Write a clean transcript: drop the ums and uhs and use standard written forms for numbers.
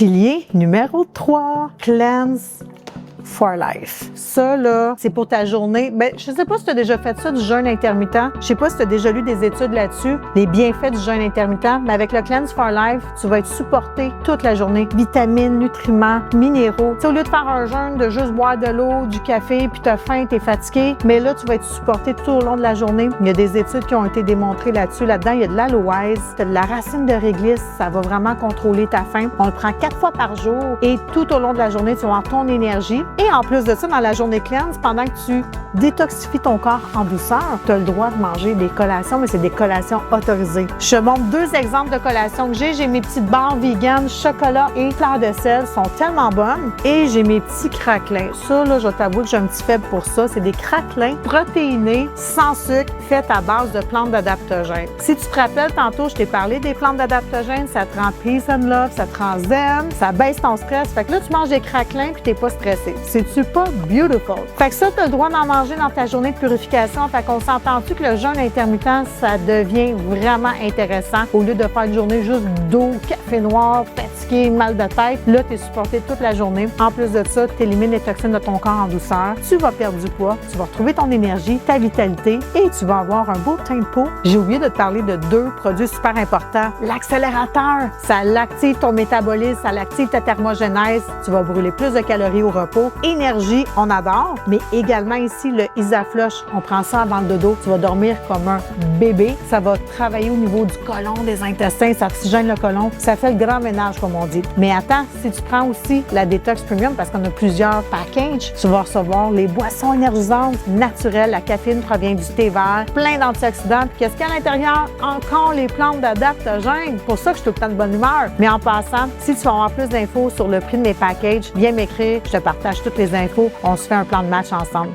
Pilier numéro 3, Cleanse for Life. Ça, là, c'est pour ta journée. Ben, je sais pas si tu as déjà fait ça, du jeûne intermittent. Je sais pas si tu as déjà lu des études là-dessus, les bienfaits du jeûne intermittent. Mais avec le Cleanse for Life, tu vas être supporté toute la journée. Vitamines, nutriments, minéraux. Tu sais, au lieu de faire un jeûne, de juste boire de l'eau, du café, puis tu as faim, tu es fatigué, mais là, tu vas être supporté tout au long de la journée. Il y a des études qui ont été démontrées là-dessus. Là-dedans, il y a de l'aloès, tu as de la racine de réglisse. Ça va vraiment contrôler ta faim. On le prend 4 fois par jour et tout au long de la journée, tu vas avoir ton énergie. Et en plus de ça, dans la journée cleanse, pendant que tu détoxifies ton corps en douceur, tu as le droit de manger des collations, mais c'est des collations autorisées. Je te montre 2 exemples de collations que j'ai. J'ai mes petites barres vegan, chocolat et fleurs de sel, sont tellement bonnes. Et j'ai mes petits craquelins. Ça, là, je vais t'avouer que j'ai un petit faible pour ça. C'est des craquelins protéinés, sans sucre, faits à base de plantes d'adaptogènes. Si tu te rappelles, tantôt, je t'ai parlé des plantes d'adaptogènes, ça te rend peace and love, ça te rend zen, ça baisse ton stress. Fait que là, tu manges des craquelins puis t'es pas stressé. C'est-tu pas beautiful? Fait que ça, tu as le droit d'en manger dans ta journée de purification. Fait qu'on s'entend-tu que le jeûne intermittent, ça devient vraiment intéressant. Au lieu de faire une journée juste d'eau, café noir, fatigué, mal de tête, là, tu es supporté toute la journée. En plus de ça, tu élimines les toxines de ton corps en douceur. Tu vas perdre du poids, tu vas retrouver ton énergie, ta vitalité et tu vas avoir un beau teint de peau. J'ai oublié de te parler de 2 produits super importants. L'accélérateur, ça l'active ton métabolisme, ça l'active ta thermogénèse. Tu vas brûler plus de calories au repos. Énergie, on adore, mais également ici le Isaflush, on prend ça avant le dodo, tu vas dormir comme un bébé, ça va travailler au niveau du côlon, des intestins, ça oxygène le côlon, ça fait le grand ménage comme on dit. Mais attends, si tu prends aussi la Détox Premium, parce qu'on a plusieurs packages, tu vas recevoir les boissons énergisantes naturelles, la caféine provient du thé vert, plein d'antioxydants, puis qu'est-ce qu'il y a à l'intérieur? Encore les plantes d'adaptogènes, pour ça que je suis tout le temps de bonne humeur. Mais en passant, si tu veux avoir plus d'infos sur le prix de mes packages, viens m'écrire, je te partage toutes les infos, on se fait un plan de match ensemble.